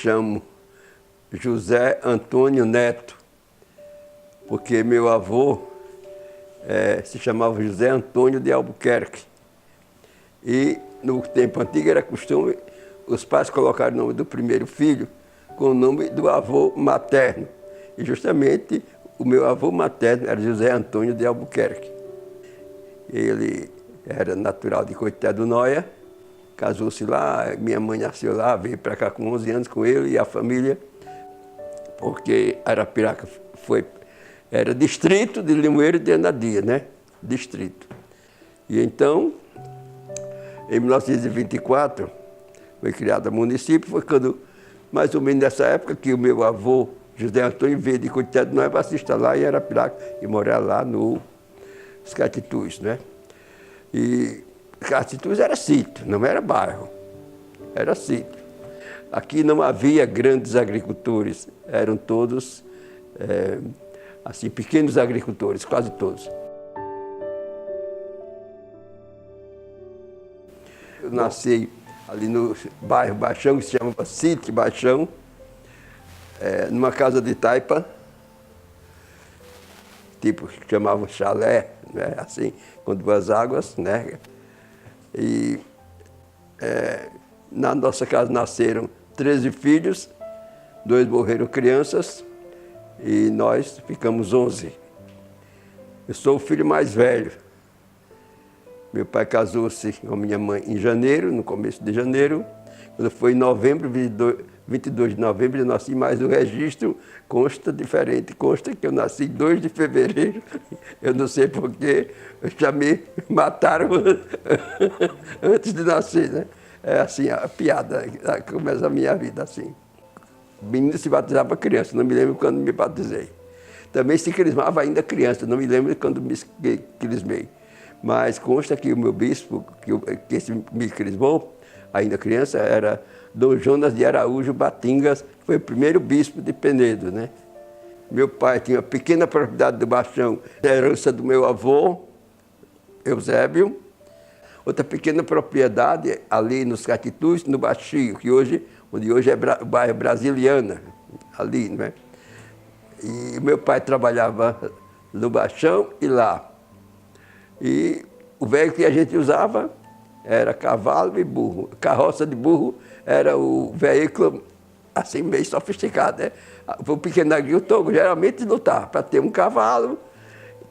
chamo José Antônio Neto, porque meu avô se chamava José Antônio de Albuquerque. E no tempo antigo era costume os pais colocarem o nome do primeiro filho com o nome do avô materno. E justamente o meu avô materno era José Antônio de Albuquerque. Ele era natural de Coité do Noia, casou-se lá, minha mãe nasceu lá, veio para cá com 11 anos com ele e a família, porque Arapiraca era distrito de Limoeiro de Anadia, né? Distrito. E então, em 1924, foi criado o município, foi quando, mais ou menos nessa época, que o meu avô, José Antônio, veio de Coité do Noia para se instalar em Arapiraca e morar lá nos Catitus, né? E Catitus era sítio, não era bairro, era sítio. Aqui não havia grandes agricultores, eram todos, assim, pequenos agricultores, quase todos. Eu nasci ali no bairro Baixão, que se chamava Sítio Baixão, numa casa de taipa, tipo que chamavam chalé, né? Assim, com duas águas, né? E na nossa casa nasceram 13 filhos, 2 morreram crianças e nós ficamos 11. Eu sou o filho mais velho. Meu pai casou-se com a minha mãe em janeiro, no começo de janeiro. Quando foi em novembro, 22 de novembro, eu nasci, mas o registro consta diferente. Consta que eu nasci 2 de fevereiro. Eu não sei porquê, já me mataram antes de nascer, né? É assim, a piada, começa a minha vida assim. O menino se batizava criança, não me lembro quando me batizei. Também se crismava ainda criança, não me lembro quando me crismei. Mas consta que o meu bispo, que me crismou, ainda criança, era Dom Jonas de Araújo Batingas, que foi o primeiro bispo de Penedo, né? Meu pai tinha uma pequena propriedade do Baixão, herança do meu avô, Eusébio. Outra pequena propriedade ali nos Catitus, no Baixio, onde hoje é o bairro Brasiliana, ali, né? E meu pai trabalhava no Baixão e lá. E o veículo que a gente usava era cavalo e burro. Carroça de burro era o veículo assim meio sofisticado, né? O pequeno agricultor geralmente lutava para ter um cavalo,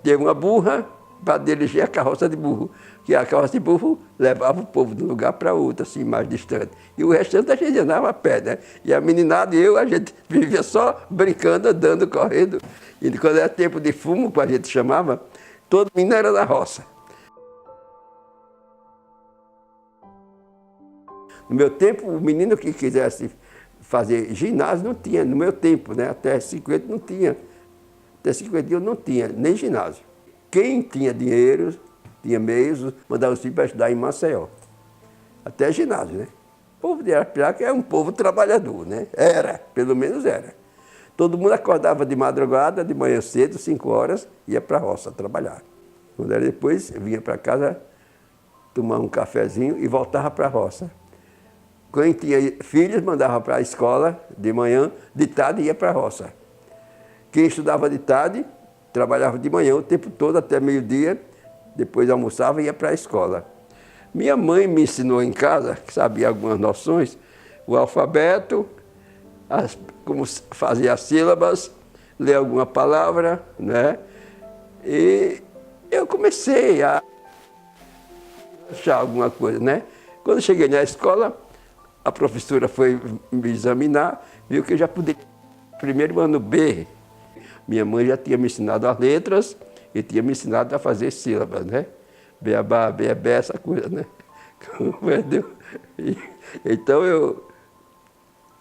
ter uma burra para dirigir a carroça de burro. Que a carroça de burro levava o povo de um lugar para outro, assim, mais distante. E o restante a gente andava a pé, né? E a meninada e eu, a gente vivia só brincando, andando, correndo. E quando era tempo de fumo, como a gente chamava, todo menino era da roça. No meu tempo, o menino que quisesse fazer ginásio não tinha, no meu tempo, né? Até 50 não tinha. Até 50 eu não tinha, nem ginásio. Quem tinha dinheiro, tinha meios, mandava os filhos para estudar em Maceió. Até ginásio, né? O povo de Arapiraca é um povo trabalhador, né? Era, pelo menos era. Todo mundo acordava de madrugada, de manhã cedo, 5 horas, ia para a roça trabalhar. Quando era depois, vinha para casa, tomar um cafezinho e voltava para a roça. Quem tinha filhos, mandava para a escola de manhã, de tarde ia para a roça. Quem estudava de tarde, trabalhava de manhã o tempo todo, até meio-dia, depois almoçava e ia para a escola. Minha mãe me ensinou em casa, que sabia algumas noções, o alfabeto, como fazer as sílabas, ler alguma palavra, né? E eu comecei a achar alguma coisa, né? Quando cheguei na escola, a professora foi me examinar, viu que eu já podia. Primeiro ano B, minha mãe já tinha me ensinado as letras e tinha me ensinado a fazer sílabas, né? Beabá, beabé, essa coisa, né? Então eu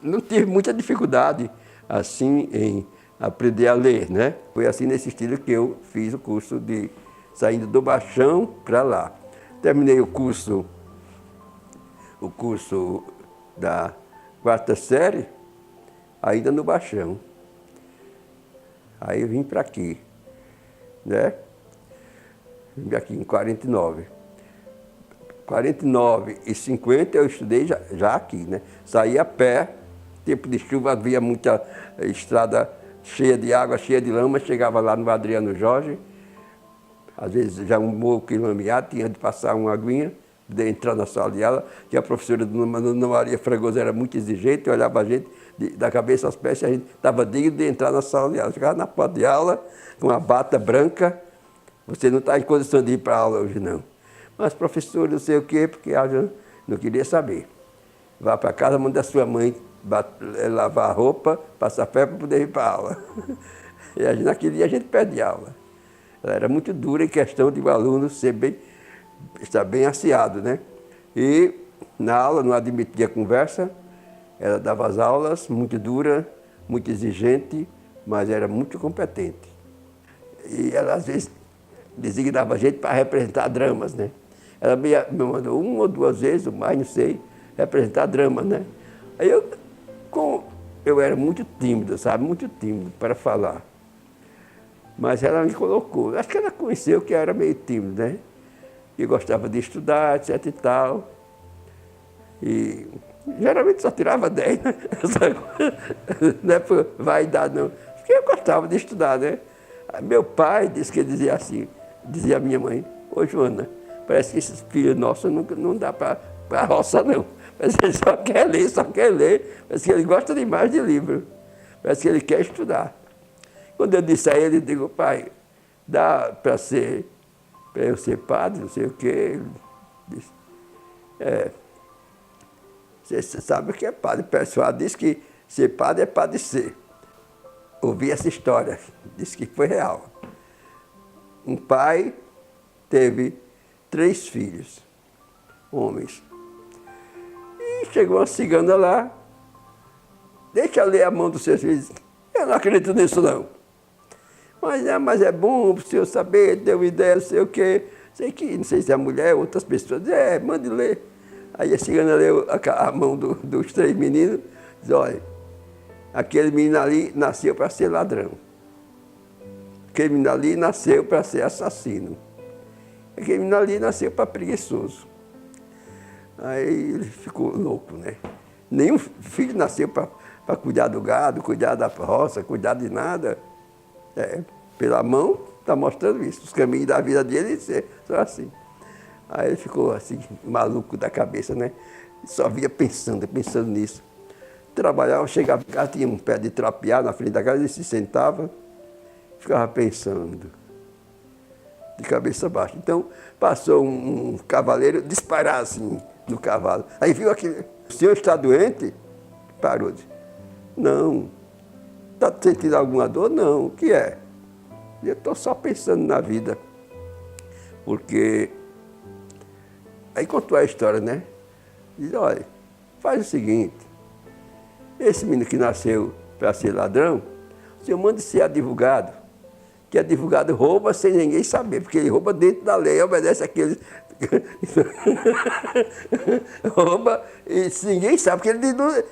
não tive muita dificuldade assim em aprender a ler, né? Foi assim nesse estilo que eu fiz o curso de saindo do Baixão para lá. Terminei o curso da 4ª série, ainda no Baixão. Aí eu vim para aqui, né? Vim aqui em 49. 49 e 50 eu estudei já aqui, né? Saí a pé tempo de chuva havia muita estrada cheia de água, cheia de lama, chegava lá no Adriano Jorge, às vezes já um morro quilomeado, tinha de passar uma aguinha, de entrar na sala de aula, que a professora Dona Maria Fragoso era muito exigente, olhava a gente da cabeça aos pés, e a gente estava digno de entrar na sala de aula. Chegava na porta de aula, com uma bata branca, você não está em condição de ir para a aula hoje, não. Mas professor, não sei o quê, porque a gente não queria saber. Vá para casa, manda a sua mãe lavar a roupa, passar fé para poder ir para a aula. E naquele dia a gente perde aula. Ela era muito dura em questão de o aluno estar bem aciado, né? E na aula não admitia conversa, ela dava as aulas muito dura, muito exigente, mas era muito competente. E ela às vezes designava a gente para representar dramas, né? Ela me mandou uma ou duas vezes, ou mais, não sei, representar dramas, né? Aí eu era muito tímido, sabe? Muito tímido para falar. Mas ela me colocou. Acho que ela conheceu que eu era meio tímido, né? E gostava de estudar, etc e tal. E geralmente só tirava 10, né? Não é por vaidade, não. Porque eu gostava de estudar, né? Meu pai disse que ele dizia assim, dizia a minha mãe: ô Joana, parece que esses filhos nossos não dá para a roça, não. Parece que ele só quer ler, só quer ler. Parece que ele gosta demais de livro. Parece que ele quer estudar. Quando eu disse a ele, eu digo: pai, dá para eu ser padre, não sei o quê. Ele disse: você sabe o que é padre. O pessoal diz que ser padre é padecer. Ouvi essa história, disse que foi real. Um pai teve 3 filhos, homens. E chegou uma cigana lá, deixa eu ler a mão dos seus filhos. Eu não acredito nisso, não. Mas é bom para o senhor saber, deu ideia, não sei o quê. Não sei se é mulher, outras pessoas. Mande ler. Aí a cigana leu a mão dos 3 meninos, diz: olha, aquele menino ali nasceu para ser ladrão. Aquele menino ali nasceu para ser assassino. Aquele menino ali nasceu para preguiçoso. Aí ele ficou louco, né? Nenhum filho nasceu para cuidar do gado, cuidar da roça, cuidar de nada. Pela mão, está mostrando isso. Os caminhos da vida dele são assim. Aí ele ficou assim, maluco da cabeça, né? Só via pensando nisso. Trabalhava, chegava em casa, tinha um pé de trapear na frente da casa, ele se sentava, ficava pensando, de cabeça baixa. Então, passou um cavaleiro disparar assim no cavalo. Aí viu aquele: o senhor está doente? Parou. Disse: não. Está sentindo alguma dor? Não. O que é? Eu estou só pensando na vida. Porque... Aí contou a história, né? Diz: olha, faz o seguinte, esse menino que nasceu para ser ladrão, o senhor manda ser advogado, que advogado rouba sem ninguém saber, porque ele rouba dentro da lei, obedece àqueles... rouba e ninguém sabe, porque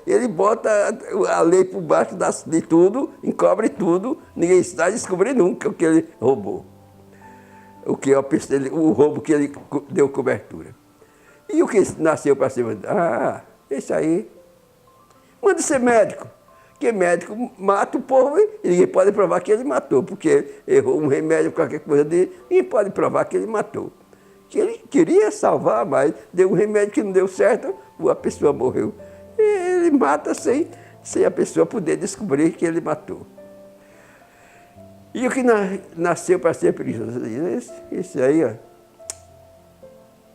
ele bota a lei por baixo de tudo, encobre tudo, ninguém está descobrindo nunca o que ele roubou. O roubo que ele deu cobertura. E o que nasceu para ser... esse aí, manda ser médico. Porque médico mata o povo e ninguém pode provar que ele matou, porque errou um remédio, qualquer coisa dele, ninguém pode provar que ele matou. Que ele queria salvar, mas deu um remédio que não deu certo, a pessoa morreu. E ele mata sem a pessoa poder descobrir que ele matou. E o que nasceu para ser preguiçoso? Esse aí, ó,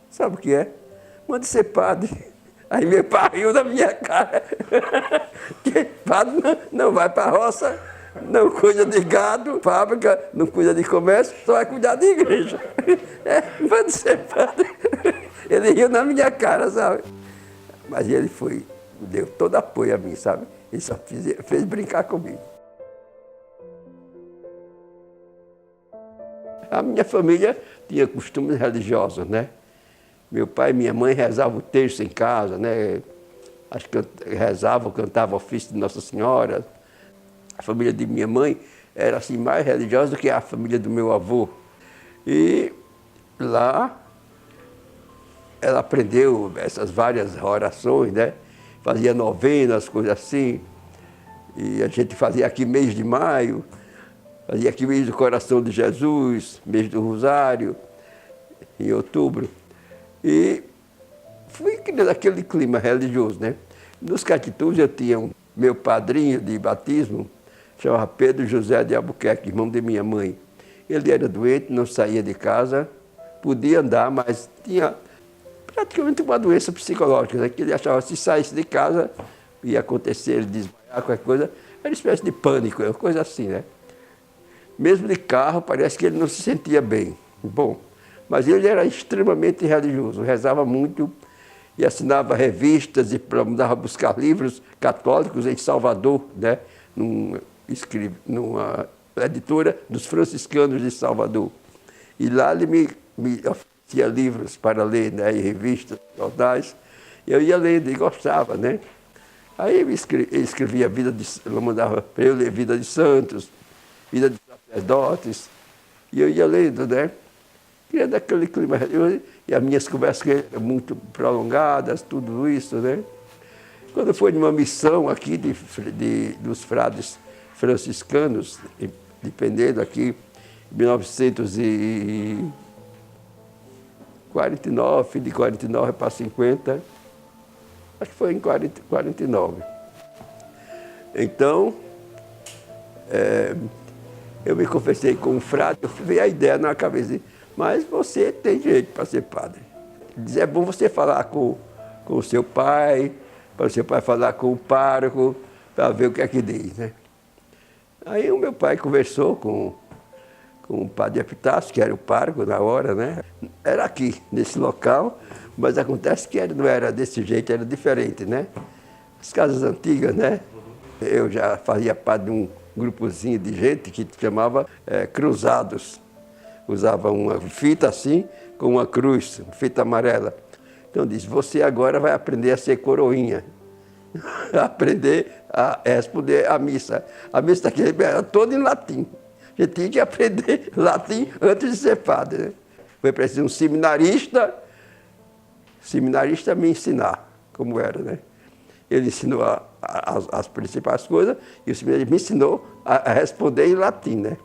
sabe o que é? Manda ser padre. Aí meu pai riu da minha cara. Que padre não vai para a roça, não cuida de gado, fábrica, não cuida de comércio, só vai cuidar de igreja. Manda ser padre. Ele riu na minha cara, sabe? Mas ele deu todo apoio a mim, sabe? Ele só fez brincar comigo. A minha família tinha costumes religiosos, né? Meu pai e minha mãe rezavam o terço em casa, né? Acho que rezavam, cantavam ofício de Nossa Senhora. A família de minha mãe era assim, mais religiosa do que a família do meu avô. E lá ela aprendeu essas várias orações, né? fazia novenas, coisas assim. E a gente fazia aqui mês de maio, fazia aqui mês do Coração de Jesus, mês do Rosário, em outubro. E fui criando aquele clima religioso, né? Nos Catitudes eu tinha meu padrinho de batismo, chamava Pedro José de Albuquerque, irmão de minha mãe. Ele era doente, não saía de casa, podia andar, mas tinha praticamente uma doença psicológica, né? Que ele achava que se saísse de casa ia acontecer, ele desmaiar, qualquer coisa. Era uma espécie de pânico, uma coisa assim, né? Mesmo de carro, parece que ele não se sentia bem. Bom, mas ele era extremamente religioso, rezava muito e assinava revistas e mandava buscar livros católicos em Salvador, né? Numa editora dos franciscanos de Salvador. E lá ele me oferecia livros para ler, né? E revistas, jornais. Eu ia lendo e gostava, né? Aí ele escrevia ele mandava para eu ler Vida de Santos, Vida de Sacerdotes, e eu ia lendo, né? E é daquele clima religioso, e as minhas conversas eram muito prolongadas, tudo isso, né? Quando foi numa missão aqui dos frades franciscanos, dependendo aqui, em 1949, de 49 para 50, acho que foi em 49. Então, eu me confessei com um frade, eu veio a ideia na cabeça, mas você tem jeito para ser padre. Diz, é bom você falar com o seu pai, para o seu pai falar com o pároco, para ver o que é que diz, né? Aí o meu pai conversou com o padre Epitácio, que era o pároco na hora, né? Era aqui, nesse local, mas acontece que não era desse jeito, era diferente, né? As casas antigas, né? Eu já fazia parte de um grupozinho de gente que chamava cruzados. Usava uma fita assim, com uma cruz, fita amarela. Então diz, você agora vai aprender a ser coroinha. Aprender a responder a missa. A missa daquele era toda em latim. A gente tinha que aprender latim antes de ser padre, né? Foi preciso um seminarista me ensinar como era, né? Ele ensinou as principais coisas e o seminarista me ensinou a responder em latim, né?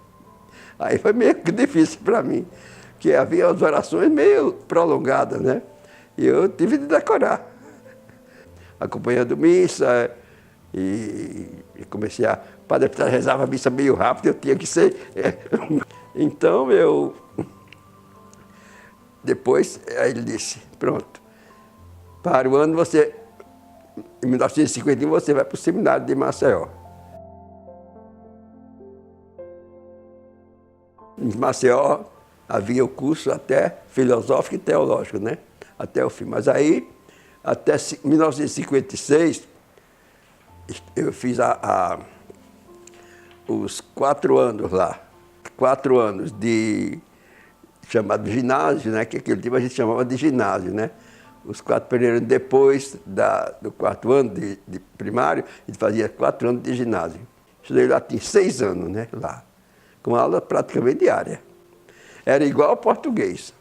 Aí foi meio difícil para mim, porque havia as orações meio prolongadas, né? E eu tive de decorar. Acompanhando missa, e comecei a... O padre rezava a missa meio rápido, eu tinha que ser... Então, depois, aí ele disse, pronto, para o ano você... Em 1951 você vai para o seminário de Maceió. Em Maceió havia o curso até filosófico e teológico, né? Até o fim. Mas aí, até 1956, eu fiz os 4 anos lá. 4 anos chamado ginásio, né? Que aquele tempo a gente chamava de ginásio, né? Os 4 primeiros anos depois do 4º ano de primário, a gente fazia 4 anos de ginásio. Estudei latim 6 anos, né? Lá. Com aula praticamente diária. Era igual ao português,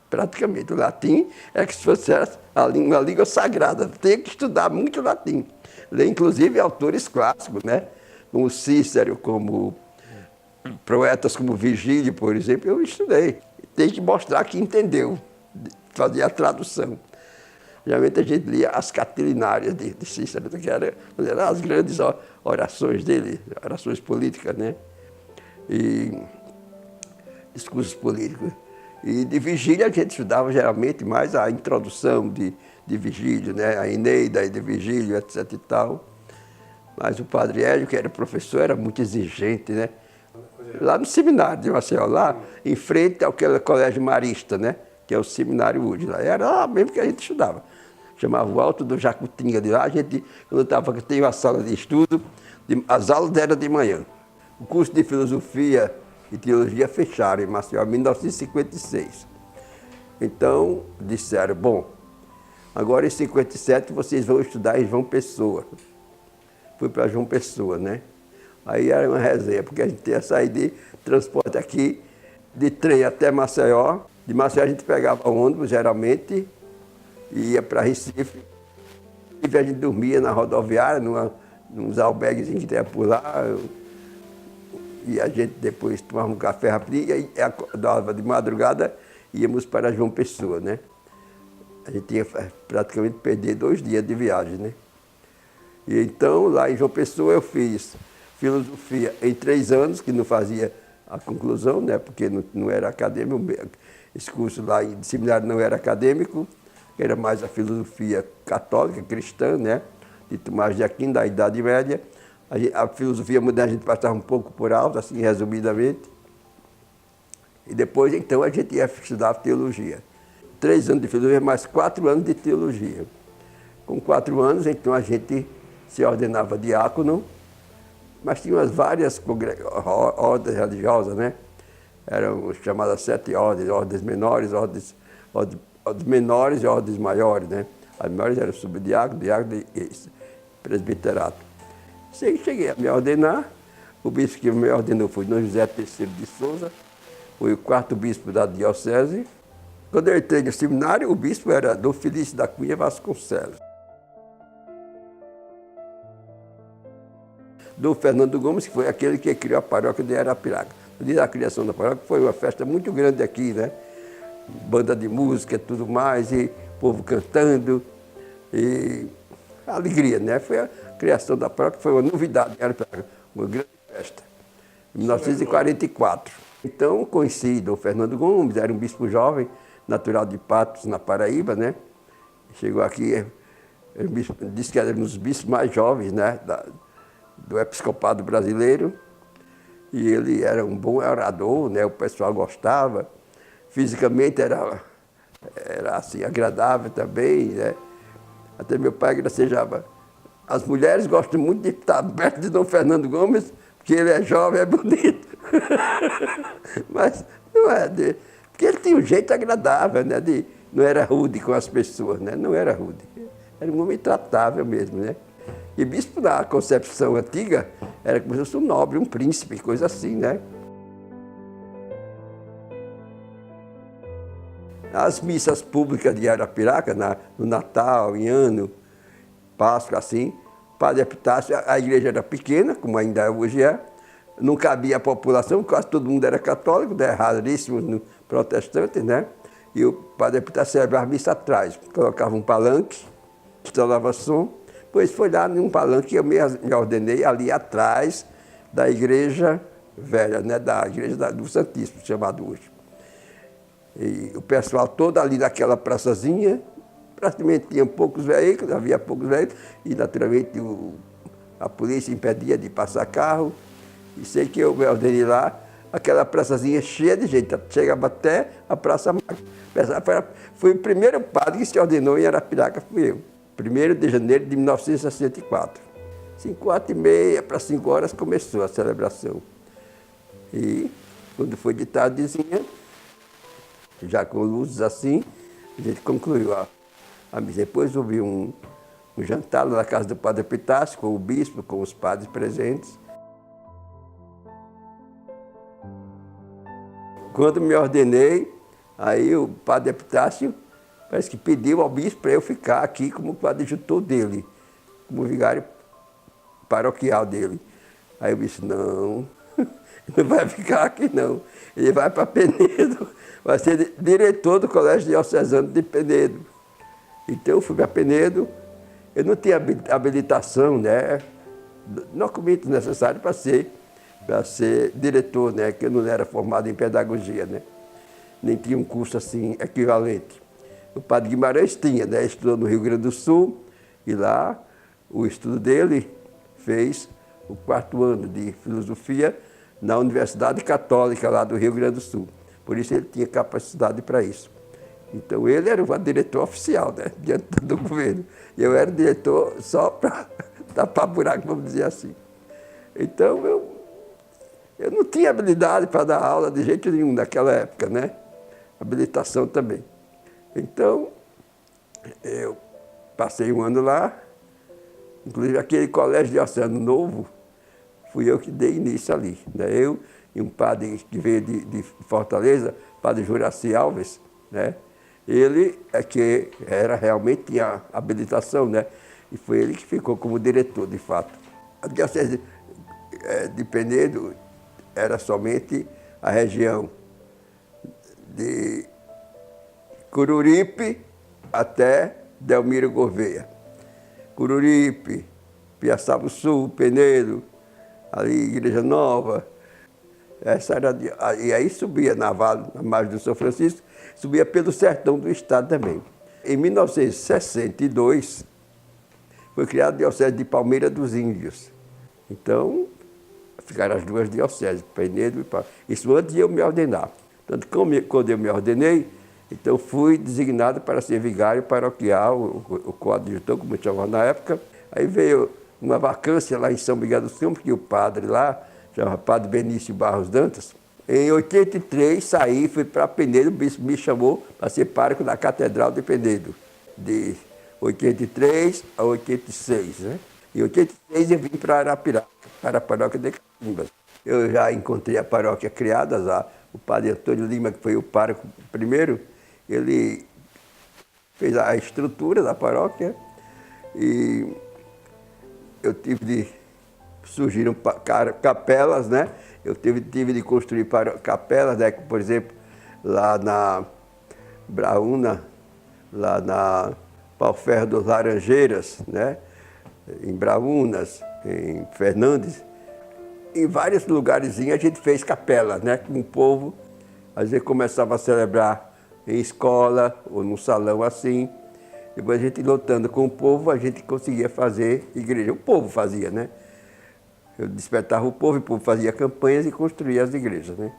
praticamente. O latim é que se fosse uma língua sagrada, tem que estudar muito latim. Ler, inclusive, autores clássicos, né? Como Cícero, como poetas como Virgílio, por exemplo, eu estudei. Tem que mostrar que entendeu, fazer a tradução. Geralmente a gente lia as catilinárias de Cícero, que eram as grandes orações dele, orações políticas, né? E discursos políticos. E de Virgílio a gente estudava geralmente mais a introdução de Virgílio, né? A Eneida de Virgílio, etc. e tal. Mas o padre Hélio, que era professor, era muito exigente, né? Lá no seminário de Maceió, lá em frente ao colégio marista, né? Que é o seminário UD. Lá era lá mesmo que a gente estudava. Chamava o Alto do Jacutinga de lá. A gente, quando tinha uma sala de estudo, as aulas eram de manhã. O curso de filosofia e teologia fecharam em Maceió em 1956. Então, disseram, bom, agora em 57 vocês vão estudar em João Pessoa. Fui para João Pessoa, né? Aí era uma resenha, porque a gente ia sair de transporte aqui, de trem até Maceió. De Maceió a gente pegava ônibus, geralmente, e ia para Recife. E a gente dormia na rodoviária, nos albergues que tinha por lá. E a gente depois tomava um café rapidinho e acordava de madrugada, íamos para João Pessoa, né? A gente tinha praticamente perder 2 dias de viagem, né? E então, lá em João Pessoa, eu fiz filosofia em 3 anos, que não fazia a conclusão, né? Porque não era acadêmico. Esse curso lá em seminário não era acadêmico, era mais a filosofia católica, cristã, né? De Tomás de Aquino, da Idade Média. A filosofia moderna a gente passava um pouco por alto, assim, resumidamente. E depois, então, a gente ia estudar teologia. 3 anos de filosofia, mais 4 anos de teologia. Com 4 anos, então, a gente se ordenava diácono, mas tinha várias ordens religiosas, né? Eram chamadas 7 ordens, ordens menores, ordens menores e ordens maiores, né? As maiores eram subdiácono, diácono e presbiterato. Cheguei a me ordenar, o bispo que me ordenou foi Dom José III de Souza, foi o 4º bispo da diocese. Quando eu entrei no seminário, o bispo era Dom Felício da Cunha Vasconcelos. Dom Fernando Gomes, que foi aquele que criou a paróquia de Arapiraca. No dia da criação da paróquia foi uma festa muito grande aqui, né? Banda de música e tudo mais, e povo cantando, e alegria, né? Foi a criação da paróquia, foi uma novidade em Arapiraca, uma grande festa, em 1944. Então, conheci Dom Fernando Gomes, era um bispo jovem, natural de Patos, na Paraíba, né? Chegou aqui, disse que era um dos bispos mais jovens, né? Do episcopado brasileiro, e ele era um bom orador, né? O pessoal gostava, fisicamente era assim, agradável também, né? Até meu pai gracejava. As mulheres gostam muito de estar perto de Dom Fernando Gomes, porque ele é jovem, é bonito. Mas não é, porque ele tinha um jeito agradável, né? Não era rude com as pessoas, né? Não era rude. Era um homem tratável mesmo, né? E bispo, na concepção antiga, era como se fosse um nobre, um príncipe, coisa assim, né? As missas públicas de Arapiraca, no Natal, em Ano, Páscoa, assim, Padre Epitácio, a igreja era pequena, como ainda hoje é, não cabia a população, quase todo mundo era católico, né? Raríssimos protestantes, né? E o Padre Epitácio celebrava a missa atrás, colocava um palanque, instalava som. Pois foi lá num palanque que eu me ordenei ali atrás da igreja velha, né? Da igreja do Santíssimo, chamado hoje. E o pessoal todo ali naquela praçazinha, praticamente tinha poucos veículos, havia poucos veículos, e naturalmente a polícia impedia de passar carro. E sei que eu me ordenei lá, aquela praçazinha cheia de gente, chegava até a Praça Mágica. Foi o primeiro padre que se ordenou em Arapiraca, fui eu. 1º de janeiro de 1964. 4h30 para 5 horas começou a celebração. E quando foi de tardezinha, já com luzes assim, a gente concluiu a missa. Depois houve um jantar lá na casa do Padre Epitácio, com o bispo, com os padres presentes. Quando me ordenei, aí o Padre Epitácio parece que pediu ao bispo para eu ficar aqui como coadjutor dele, como vigário paroquial dele. Aí o bispo, não, não vai ficar aqui não. Ele vai para Penedo, vai ser diretor do Colégio Diocesano de Penedo. Então eu fui para Penedo, eu não tinha habilitação, né? Documento necessário para ser diretor, né? Que eu não era formado em pedagogia, né? Nem tinha um curso assim equivalente. O padre Guimarães tinha, né? Estudou no Rio Grande do Sul e lá o estudo dele fez o 4º ano de filosofia na Universidade Católica lá do Rio Grande do Sul. Por isso ele tinha capacidade para isso. Então ele era o diretor oficial, né? Diante do governo. E eu era diretor só para tapar buraco, vamos dizer assim. Então eu não tinha habilidade para dar aula de jeito nenhum naquela época, né? Habilitação também. Então, eu passei um ano lá, inclusive aquele colégio diocesano novo, fui eu que dei início ali, né? Eu e um padre que veio de Fortaleza, padre Juraci Alves, né? Ele é que realmente tinha habilitação, né? E foi ele que ficou como diretor, de fato. A diocese de Penedo era somente a região de Coruripe até Delmiro Gouveia. Coruripe, Piaçaba Sul, Penedo, ali Igreja Nova. Essa era, e aí subia na margem do São Francisco, subia pelo sertão do estado também. Em 1962, foi criada a Diocese de Palmeira dos Índios. Então, ficaram as duas dioceses, Penedo e Palmeira. Isso antes de eu me ordenar. Tanto que quando eu me ordenei, então fui designado para ser vigário paroquial, o coadjutor, como eu chamava na época. Aí veio uma vacância lá em São Miguel dos Campos, que o padre lá, chamava Padre Benício Barros Dantas. Em 83, saí, fui para Penedo, o bispo me chamou para ser pároco da Catedral de Penedo, de 83 a 86. Né? Em 86 eu vim para Arapiraca, para a paróquia de Catimbas. Eu já encontrei a paróquia criada, já. O padre Antônio Lima, que foi o pároco primeiro, ele fez a estrutura da paróquia e eu surgiram capelas, né? Eu tive de construir capelas, né? Por exemplo, lá na Braúna, lá na Pau-Ferro dos Laranjeiras, né? Em Braúnas, em Fernandes. Em vários lugarzinhos a gente fez capelas, né? Com o povo, às vezes começava a celebrar em escola ou num salão assim. Depois a gente lutando com o povo, a gente conseguia fazer igreja. O povo fazia, né? Eu despertava o povo fazia campanhas e construía as igrejas, né?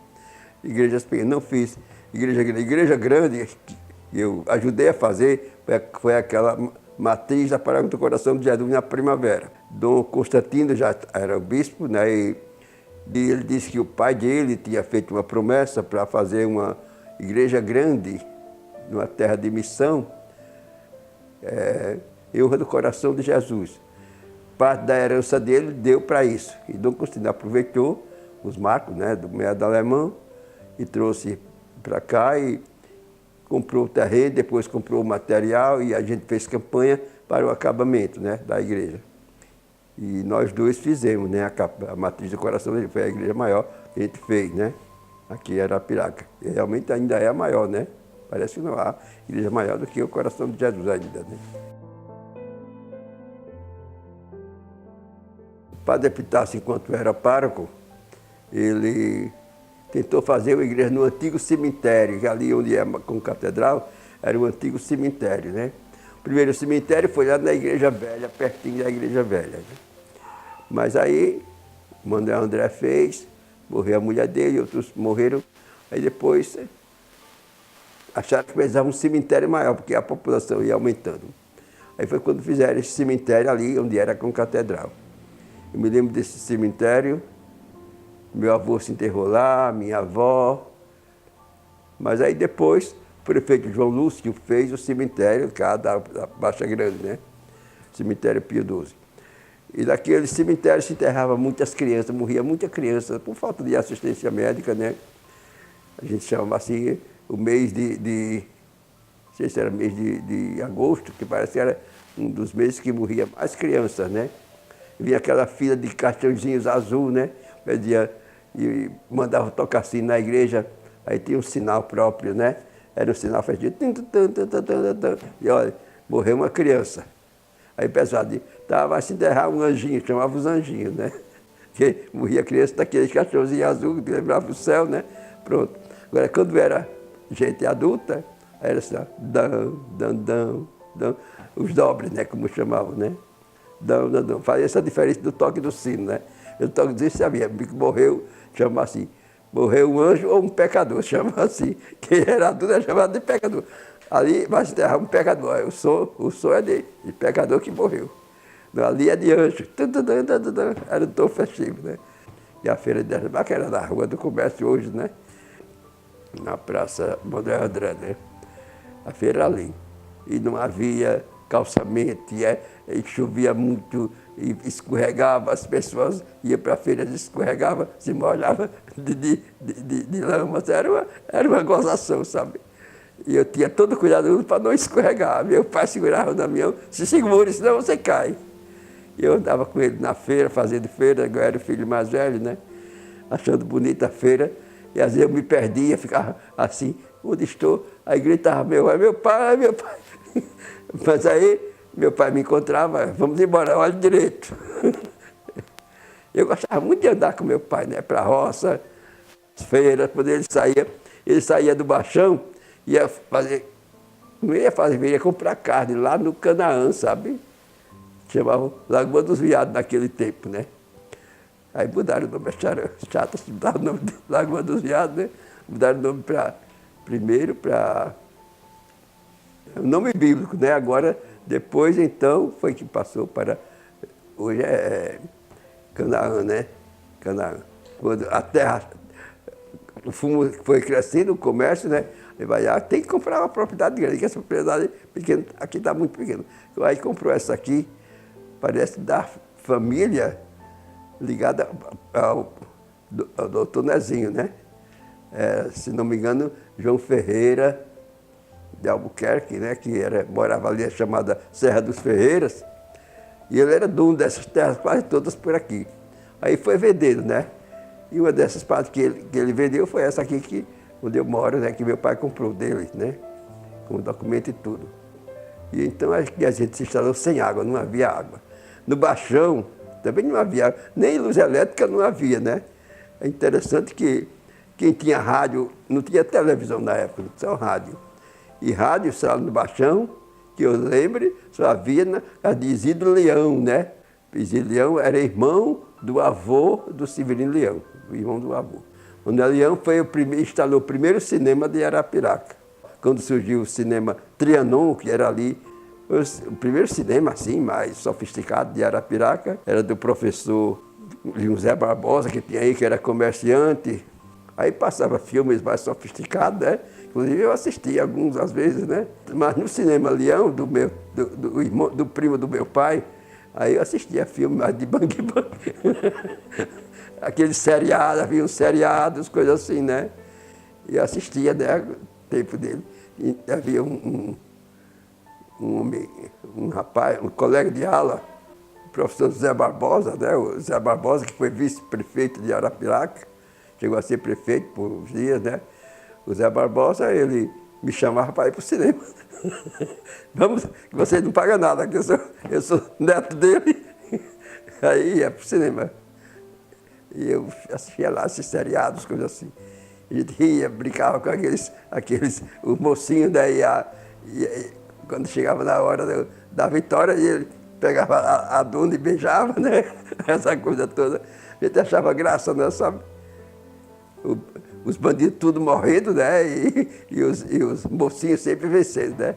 Igrejas pequenas, não fiz igreja grande. Igreja grande, que eu ajudei a fazer, foi aquela matriz da Paróquia do Coração de Jesus na Primavera. Dom Constantino já era o bispo, né? E ele disse que o pai dele tinha feito uma promessa para fazer uma igreja grande numa terra de missão, em honra do Coração de Jesus. Parte da herança dele deu para isso. E Dom Constantino aproveitou os marcos, né, do meado alemão e trouxe para cá e comprou o terreno, depois comprou o material e a gente fez campanha para o acabamento, né, da igreja. E nós dois fizemos, né, a matriz do coração dele foi a igreja maior que a gente fez, né, aqui em Arapiraca. E realmente ainda é a maior, né? Parece que não há igreja maior do que o coração de Jesus ainda, né? O padre Epitácio, enquanto era pároco, ele tentou fazer uma igreja no antigo cemitério, que ali onde é com catedral, era o antigo cemitério, né? O primeiro cemitério foi lá na Igreja Velha, pertinho da Igreja Velha. Né? Mas aí, o Manuel André fez, morreu a mulher dele, outros morreram. Aí depois, acharam que precisava um cemitério maior, porque a população ia aumentando. Aí foi quando fizeram esse cemitério ali, onde era com catedral. Eu me lembro desse cemitério, meu avô se enterrou lá, minha avó. Mas aí depois, o prefeito João Lúcio fez o cemitério cá da Baixa Grande, né? Cemitério Pio XII. E naquele cemitério se enterrava muitas crianças, morria muita criança por falta de assistência médica, né? A gente chama assim o mês não sei se era mês de agosto, que parece que era um dos meses que morria mais crianças, né? Vinha aquela fila de caixãozinhos azul, né? E mandava tocar assim na igreja, aí tinha um sinal próprio, né? Era um sinal festivo. E olha, morreu uma criança. Aí o pessoal disse, vai se enterrar um anjinho, chamava os anjinhos, né? Que morria criança daqueles cachorrozinhos azul que lembrava o céu, né? Pronto. Agora, quando era gente adulta, era assim, ó, dão. Os dobres, né? Como chamavam, né? Dão. Fazia essa diferença do toque do sino, né? O toque do sino sabia, morreu, chama assim, morreu um anjo ou um pecador, chama assim. Quem era adulto era chamado de pecador. Ali vai se enterrar um pecador, o som é de pecador que morreu. Ali é de anjo. Era um tom festivo, né? E a feira de Arapiraca, que era na Rua do Comércio hoje, né? Na Praça Manuel André, né? A feira ali. E não havia calçamento, e chovia muito, e escorregava, as pessoas iam para a feira, escorregavam, se molhavam de lama. Era uma gozação, sabe? E eu tinha todo cuidado para não escorregar. Meu pai segurava na minha mão, se segure, senão você cai. E eu andava com ele na feira, fazendo feira, eu era o filho mais velho, né? Achando bonita a feira. E às vezes eu me perdia, ficava assim, onde estou? Aí gritava, meu pai, meu pai. Mas aí meu pai me encontrava, vamos embora, olha direito. Eu gostava muito de andar com meu pai, né? Para a roça, feiras, quando ele saía do Baixão, não ia fazer, ia comprar carne lá no Canaã, sabe? Chamavam Lagoa dos Viados naquele tempo, né? Aí mudaram o nome, acharam chato, mudaram o nome de Lagoa dos Viados, né? Mudaram o nome primeiro para o nome bíblico, né? Agora, depois, então, foi que passou para... Hoje é Canaã, né? Canaã. Quando a terra, o fumo foi crescendo, o comércio, né? Ele vai lá, tem que comprar uma propriedade grande, que essa propriedade pequena, aqui está muito pequena. Aí comprou essa aqui, parece da família ligada ao doutor Nezinho, né? Se não me engano, João Ferreira de Albuquerque, né? Que morava ali, chamada Serra dos Ferreiras. E ele era dono dessas terras quase todas por aqui. Aí foi vendendo, né? E uma dessas partes que ele vendeu foi essa aqui, onde eu moro, né? Que meu pai comprou dele, né? Com documento e tudo. E então a gente se instalou sem água, não havia água. No Baixão também não havia água, nem luz elétrica não havia, né? É interessante que quem tinha rádio, não tinha televisão na época, só rádio. E rádio, só no Baixão, que eu lembre, só havia a de Isidro Leão, né? Isidro Leão era irmão do avô do Severino Leão, o irmão do avô. O Manuel Leão instalou o primeiro cinema de Arapiraca. Quando surgiu o cinema Trianon, que era ali, o primeiro cinema assim, mais sofisticado de Arapiraca, era do professor José Barbosa, que tinha aí, que era comerciante. Aí passava filmes mais sofisticados, né? Inclusive eu assistia alguns às vezes, né? Mas no cinema Leão, do primo do meu pai, aí eu assistia filmes mais de bang bang. Aqueles seriados, havia uns seriados, coisas assim, né? E eu assistia, né? O tempo dele. E havia um rapaz, um colega de aula, o professor Zé Barbosa, né? O Zé Barbosa, que foi vice-prefeito de Arapiraca, chegou a ser prefeito por uns dias, né? O Zé Barbosa, ele me chamava para ir para o cinema. Vamos, que você não paga nada, que eu sou neto dele. Aí ia para o cinema. E eu assistia lá esses seriados, coisas assim. A gente ria, brincava com os mocinhos, daí quando chegava na hora da vitória, ele pegava a dona e beijava, né? Essa coisa toda. A gente achava graça, né? Sabe? Os bandidos tudo morrendo, né? E os mocinhos sempre vencendo, né?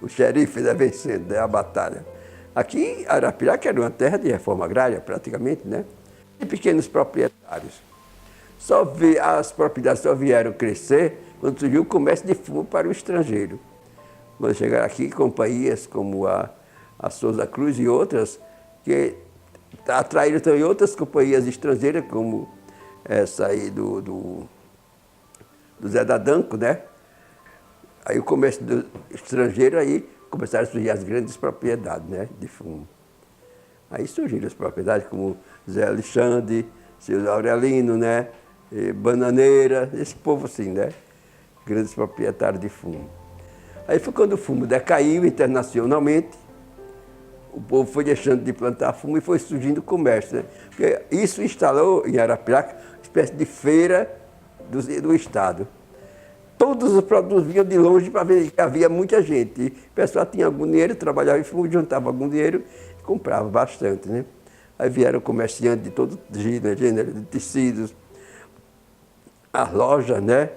O xerife, né? Vencendo, né? A batalha. Aqui, Arapiraca era uma terra de reforma agrária, praticamente, né? De pequenos proprietários. As propriedades só vieram crescer quando surgiu o comércio de fumo para o estrangeiro. Quando chegaram aqui companhias como a Souza Cruz e outras, que atraíram também outras companhias estrangeiras, como essa aí do Zé Dadanco, né? Aí o comércio estrangeiro, aí começaram a surgir as grandes propriedades, né? De fumo. Aí surgiram as propriedades como Zé Alexandre, Seu Aurelino, né? Bananeira, esse povo assim, né? Grandes proprietários de fumo. Aí foi quando o fumo decaiu internacionalmente, o povo foi deixando de plantar fumo e foi surgindo o comércio, né? Porque isso instalou em Arapiraca uma espécie de feira do Estado. Todos os produtos vinham de longe para ver que havia muita gente. E o pessoal tinha algum dinheiro, trabalhava em fumo, juntava algum dinheiro e comprava bastante, né? Aí vieram comerciantes de todo gênero de tecidos, as lojas, né?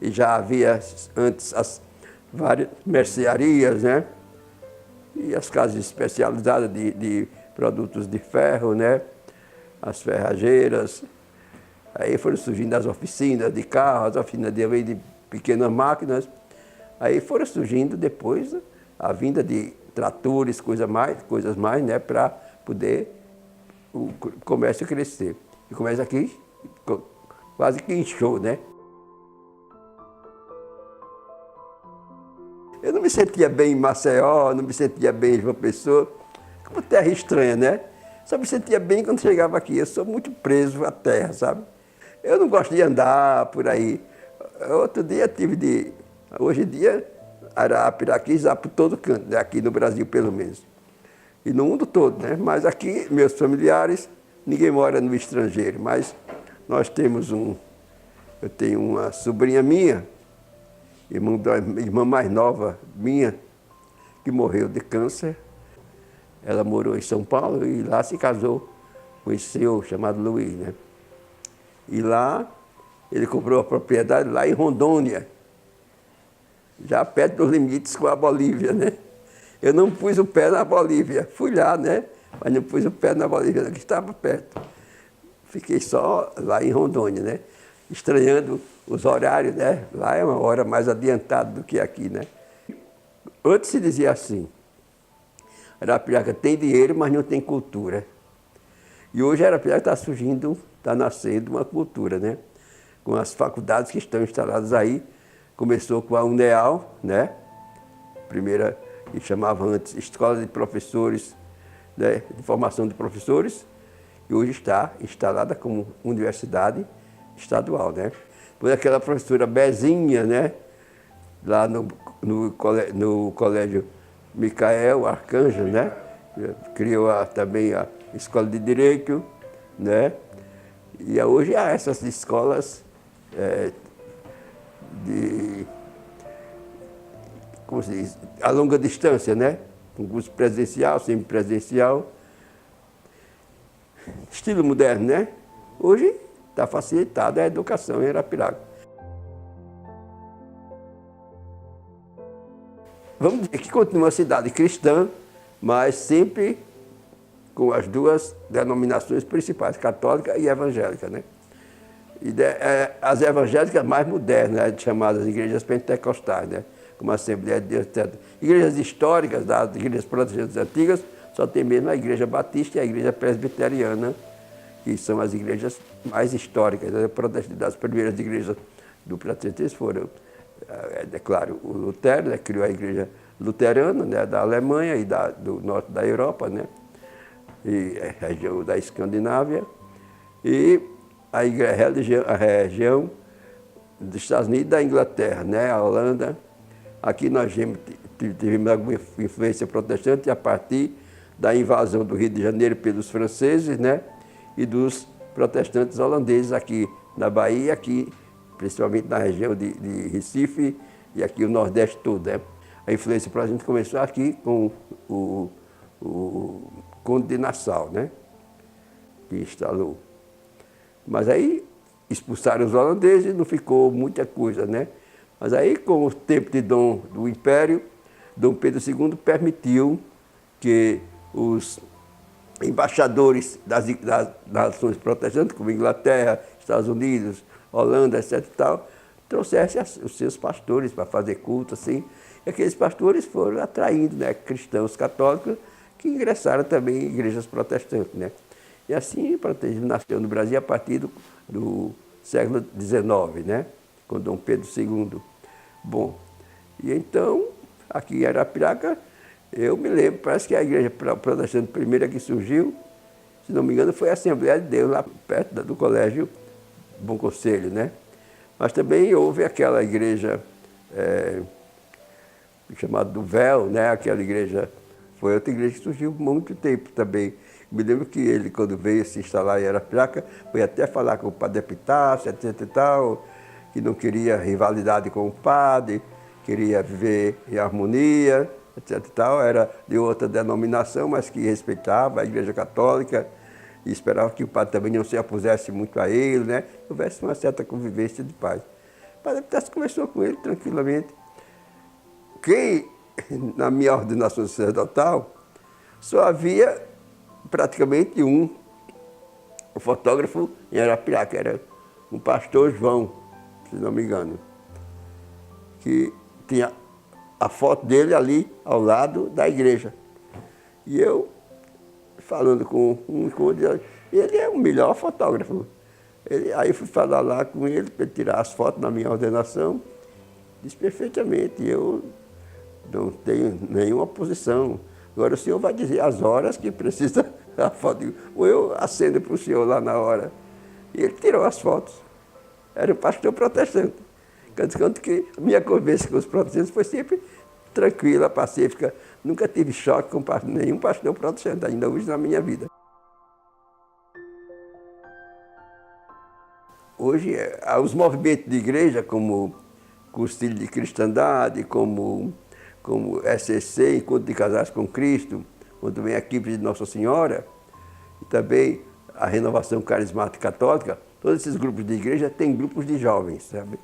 E já havia antes as várias mercearias, né? E as casas especializadas de produtos de ferro, né? As ferrageiras. Aí foram surgindo as oficinas de carro, as oficinas de pequenas máquinas. Aí foram surgindo depois a vinda de tratores, coisas mais, né? Para poder o comércio crescer. E o comércio aqui, quase que inchou, né? me sentia bem em Maceió, não me sentia bem em João Pessoa, como terra estranha, né? Só me sentia bem quando chegava aqui. Eu sou muito preso à terra, sabe? Eu não gosto de andar por aí. Outro dia tive de... Hoje em dia, Arapiraquis já por todo canto, né? Aqui no Brasil pelo menos. E no mundo todo, né? Mas aqui, meus familiares, ninguém mora no estrangeiro. Mas nós temos eu tenho uma sobrinha minha, irmã mais nova minha, que morreu de câncer. Ela morou em São Paulo e lá se casou com esse senhor chamado Luiz, né? E lá ele comprou a propriedade lá em Rondônia, já perto dos limites com a Bolívia, né? Eu não pus o pé na Bolívia, fui lá, né? Mas não pus o pé na Bolívia, que estava perto. Fiquei só lá em Rondônia, né? Estranhando os horários, né? Lá é uma hora mais adiantada do que aqui, né? Antes se dizia assim, Arapiraca tem dinheiro, mas não tem cultura. E hoje Arapiraca está surgindo, está nascendo uma cultura, né? Com as faculdades que estão instaladas aí. Começou com a UNEAL, né? Primeira, que chamava antes Escola de Professores, né? De Formação de Professores, e hoje está instalada como universidade estadual, né? Por aquela professora Bezinha, né? Lá no colégio Micael Arcanjo, né? Criou também a Escola de Direito, né? E hoje há essas escolas como se diz, a longa distância, né? Com curso presencial, semipresencial. Estilo moderno, né? Hoje está facilitada a educação em Arapiraca. Vamos dizer que continua uma cidade cristã, mas sempre com as duas denominações principais, católica e evangélica, né? E as evangélicas mais modernas, né, chamadas igrejas pentecostais, né? Como a Assembleia de Deus, etc. Igrejas históricas das igrejas protestantes antigas, só tem mesmo a Igreja Batista e a Igreja Presbiteriana, que são as igrejas mais históricas, né? Das primeiras igrejas do protestantismo foram, é claro, o Lutero, né? Criou a Igreja Luterana, né? Da Alemanha e do norte da Europa, né? E a região da Escandinávia, e a região dos Estados Unidos e da Inglaterra, né? A Holanda. Aqui nós tivemos alguma influência protestante a partir da invasão do Rio de Janeiro pelos franceses, né? E dos protestantes holandeses aqui na Bahia, aqui, principalmente na região de Recife e aqui o Nordeste todo, né? A influência protestante começou aqui com o Conde de Nassau, né? Que instalou. Mas aí expulsaram os holandeses e não ficou muita coisa, né? Mas aí, com o tempo do Império, Dom Pedro II permitiu que os embaixadores das nações protestantes, como Inglaterra, Estados Unidos, Holanda, etc. e tal, trouxessem os seus pastores para fazer culto, assim. E aqueles pastores foram atraindo, né, cristãos católicos que ingressaram também em igrejas protestantes, né? E assim o protestantismo nasceu no Brasil a partir do século XIX, né? Com Dom Pedro II. Bom, e então, aqui em Arapiraca, eu me lembro, parece que a igreja protestante primeira que surgiu, se não me engano, foi a Assembleia de Deus, lá perto do Colégio Bom Conselho, né? Mas também houve aquela igreja chamada do Véu, né? Aquela igreja, foi outra igreja que surgiu há muito tempo também. Me lembro que ele, quando veio se instalar em Arapiraca, foi até falar com o padre Epitácio, etc. e tal, que não queria rivalidade com o padre, queria viver em harmonia, etc. e tal. Era de outra denominação, mas que respeitava a Igreja Católica e esperava que o padre também não se opusesse muito a ele, né? Houvesse uma certa convivência de paz. O padre Epitácio conversou com ele tranquilamente. Quem, na minha ordenação sacerdotal, só havia praticamente um fotógrafo em Arapiraca, era um pastor João, se não me engano, que tinha a foto dele ali ao lado da igreja. E eu, falando com um ele é o melhor fotógrafo. Aí fui falar lá com ele para ele tirar as fotos na minha ordenação, disse perfeitamente. Eu não tenho nenhuma posição. Agora o senhor vai dizer as horas que precisa a foto. Ou eu acendo para o senhor lá na hora. E ele tirou as fotos. Era o pastor protestante. Tanto que minha conversa com os protestantes foi sempre tranquila, pacífica. Nunca tive choque com nenhum pastor protestante, ainda hoje na minha vida. Hoje, os movimentos de igreja, como Concílio de Cristandade, como SCC, Encontro de Casais com Cristo, onde vem a equipe de Nossa Senhora, e também a Renovação Carismática Católica, todos esses grupos de igreja têm grupos de jovens, sabe?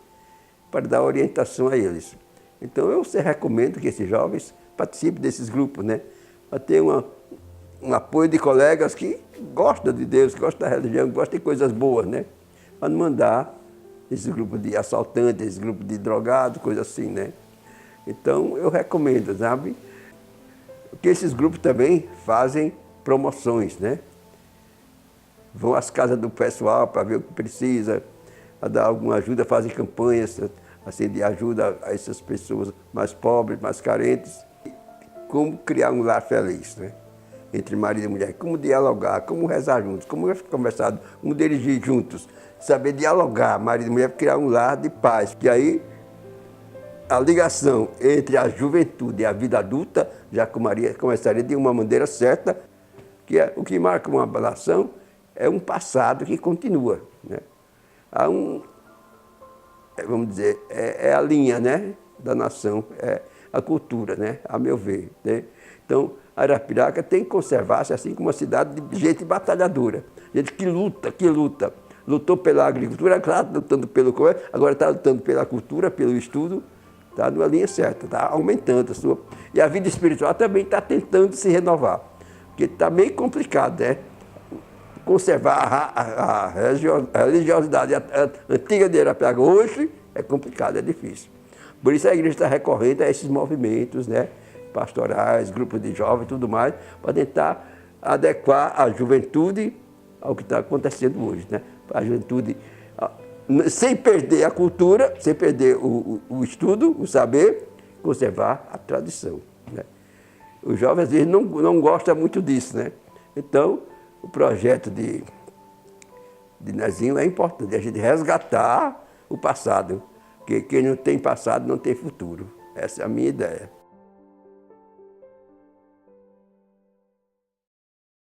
Para dar orientação a eles. Então eu recomendo que esses jovens participem desses grupos, né? Para ter um apoio de colegas que gostam de Deus, que gostam da religião, que gostam de coisas boas, né? Para não mandar esse grupo de assaltantes, esse grupo de drogados, coisas assim, né? Então eu recomendo, sabe? Porque esses grupos também fazem promoções, né? Vão às casas do pessoal para ver o que precisa, para dar alguma ajuda, fazem campanhas assim, de ajuda a essas pessoas mais pobres, mais carentes. Como criar um lar feliz, né? Entre marido e mulher, como dialogar, como rezar juntos, como conversar, como dirigir juntos, saber dialogar, marido e mulher, para criar um lar de paz. Que aí a ligação entre a juventude e a vida adulta já começaria de uma maneira certa, que o que marca uma nação é um passado que continua, né? Há vamos dizer, é a linha, né, da nação, é a cultura, né, a meu ver, né? Então, Arapiraca tem que conservar-se assim como uma cidade de gente batalhadora, gente que luta. Lutou pela agricultura, claro, lutando pelo comércio, agora está lutando pela cultura, pelo estudo, está numa linha certa, está aumentando a sua. E a vida espiritual também está tentando se renovar, porque está meio complicado, né? Conservar a religiosidade antiga de Arapiraca hoje é complicado, é difícil. Por isso a igreja está recorrendo a esses movimentos, né, pastorais, grupos de jovens e tudo mais, para tentar adequar a juventude ao que está acontecendo hoje, né? A juventude, sem perder a cultura, sem perder o estudo, o saber, conservar a tradição, né? Os jovens às vezes não gostam muito disso, né? Então, o projeto de Nezinho é importante, a gente resgatar o passado, porque quem não tem passado não tem futuro. Essa é a minha ideia.